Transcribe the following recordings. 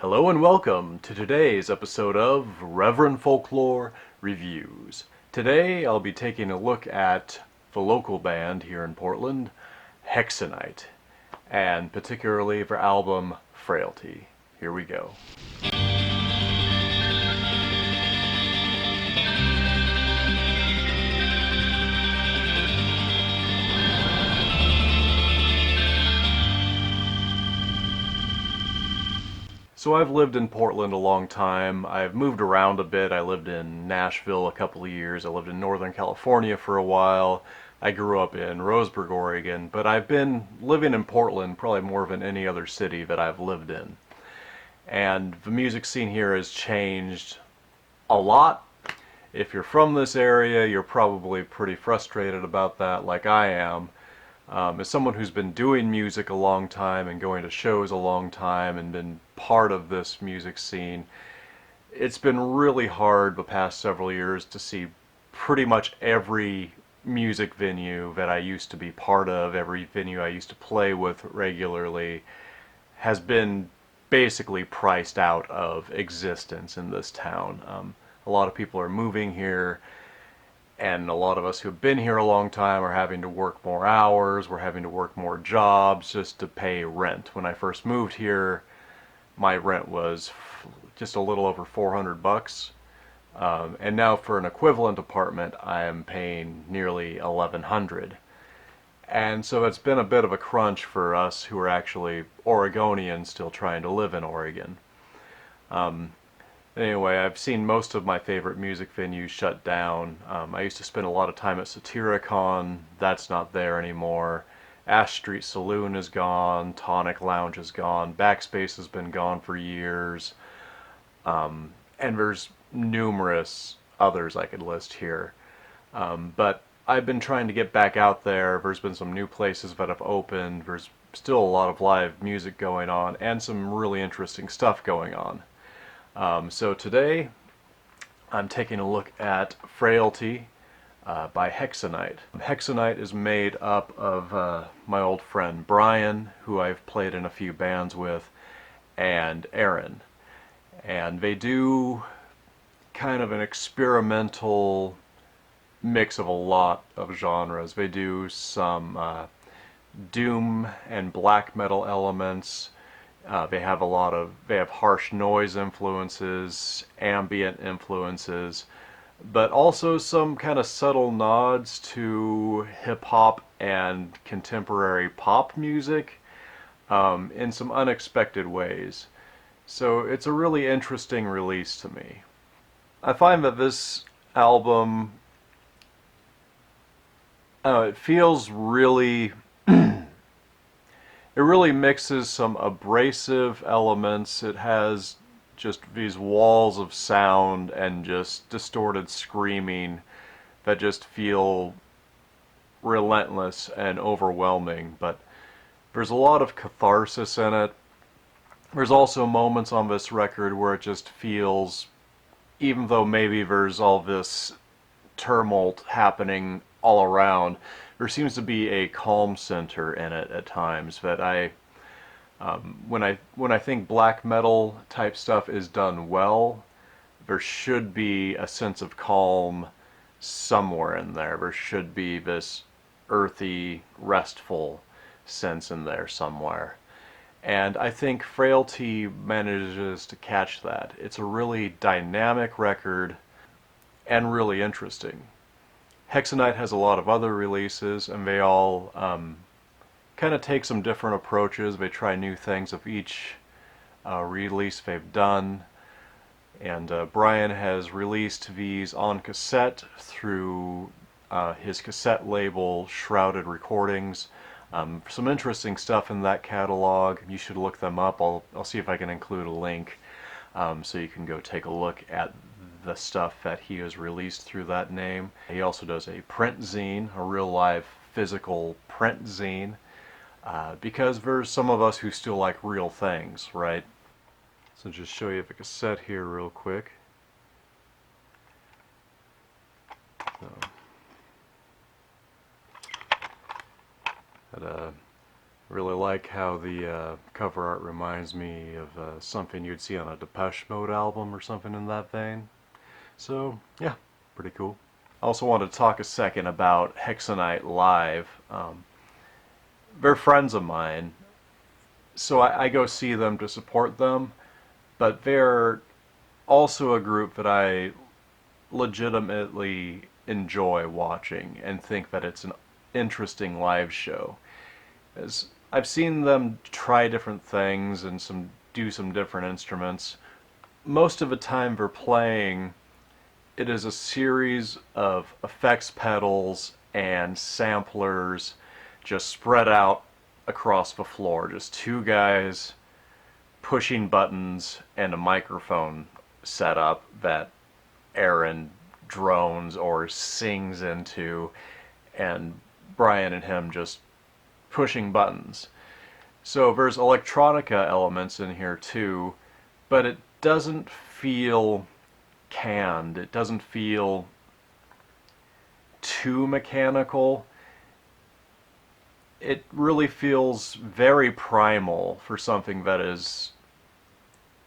Hello and welcome to today's episode of Rev Folklore Reviews. Today I'll be taking a look at the local band here in Portland, Hexenight, and particularly their album Frailty. Here we go. So I've lived in Portland a long time. I've moved around a bit. I lived in Nashville a couple of years. I lived in Northern California for a while. I grew up in Roseburg, Oregon, but I've been living in Portland probably more than any other city that I've lived in. And the music scene here has changed a lot. If you're from this area, you're probably pretty frustrated about that, like I am. As someone who's been doing music a long time and going to shows a long time and been part of this music scene, it's been really hard the past several years to see pretty much every music venue that I used to be part of, every venue I used to play with regularly, has been basically priced out of existence in this town. A lot of people are moving here, and a lot of us who've been here a long time are having to work more hours, we're having to work more jobs just to pay rent. When I first moved here, my rent was just a little over $400. And now for an equivalent apartment, I am paying nearly $1,100. And so it's been a bit of a crunch for us who are actually Oregonians still trying to live in Oregon. Anyway, I've seen most of my favorite music venues shut down. I used to spend a lot of time at Satyricon. That's not there anymore. Ash Street Saloon is gone. Tonic Lounge is gone. Backspace has been gone for years. And there's numerous others I could list here. But I've been trying to get back out there. There's been some new places that have opened. There's still a lot of live music going on and some really interesting stuff going on. So today I'm taking a look at Frailty by Hexenight. Hexenight is made up of my old friend Brian, who I've played in a few bands with, and Aaron. And they do kind of an experimental mix of a lot of genres. They do some doom and black metal elements. They have harsh noise influences, ambient influences, but also some kind of subtle nods to hip-hop and contemporary pop music in some unexpected ways. So it's a really interesting release to me. I find that this album, it feels really it really mixes some abrasive elements. It has just these walls of sound and just distorted screaming that just feel relentless and overwhelming, but there's a lot of catharsis in it. There's also moments on this record where it just feels, even though maybe there's all this tumult happening all around, there seems to be a calm center in it at times that when I think black metal type stuff is done well, there should be a sense of calm somewhere in there. There should be this earthy, restful sense in there somewhere. And I think Frailty manages to catch that. It's a really dynamic record and really interesting. Hexenight has a lot of other releases, and they all kind of take some different approaches. They try new things of each release they've done. And Brian has released these on cassette through his cassette label, Shrouded Recordings. Some interesting stuff in that catalog. You should look them up. I'll see if I can include a link so you can go take a look at the stuff that he has released through that name. He also does a print zine, a real live physical print zine, because there's some of us who still like real things, right? So just show you the cassette here real quick. So, Really like how the cover art reminds me of something you'd see on a Depeche Mode album or something in that vein. So, yeah, pretty cool. I also want to talk a second about Hexenight Live. They're friends of mine, so I go see them to support them, but they're also a group that I legitimately enjoy watching and think that it's an interesting live show. As I've seen them try different things and do some different instruments. Most of the time they're playing, it is a series of effects pedals and samplers just spread out across the floor. Just two guys pushing buttons and a microphone setup that Aaron drones or sings into, and Brian and him just pushing buttons. So there's electronica elements in here too, but it doesn't feel canned. It doesn't feel too mechanical. It really feels very primal for something that is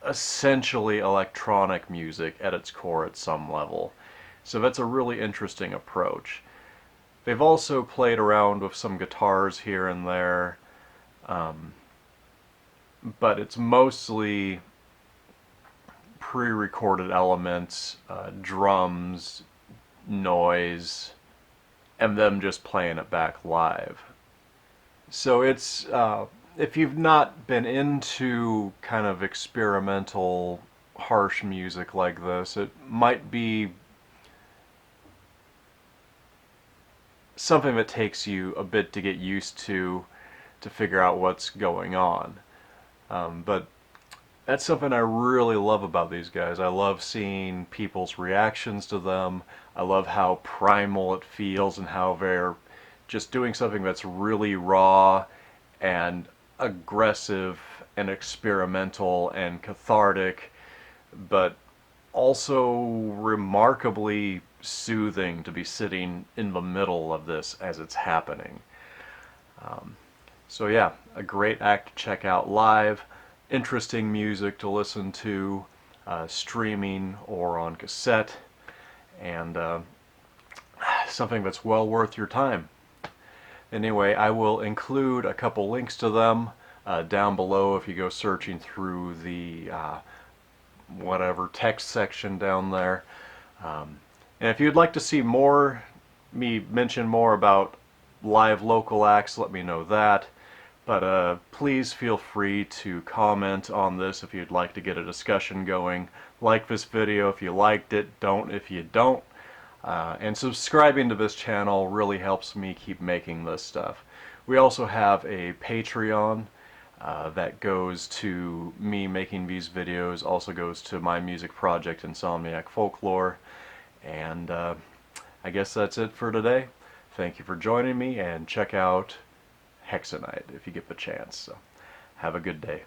essentially electronic music at its core at some level. So that's a really interesting approach. They've also played around with some guitars here and there, but it's mostly pre-recorded elements, drums, noise, and them just playing it back live. So it's, if you've not been into kind of experimental, harsh music like this, it might be something that takes you a bit to get used to figure out what's going on. But that's something I really love about these guys. I love seeing people's reactions to them. I love how primal it feels and how they're just doing something that's really raw and aggressive and experimental and cathartic, but also remarkably soothing to be sitting in the middle of this as it's happening. So yeah, a great act to check out live, interesting music to listen to streaming or on cassette, and something that's well worth your time. Anyway, I will include a couple links to them down below if you go searching through the whatever text section down there. And if you'd like to see me mention more about live local acts, let me know that. But please feel free to comment on this if you'd like to get a discussion going. Like this video if you liked it, don't if you don't. And subscribing to this channel really helps me keep making this stuff. We also have a Patreon that goes to me making these videos, also goes to my music project Insomniac Folklore. And I guess that's it for today. Thank you for joining me, and check out Hexenight if you get the chance. So have a good day.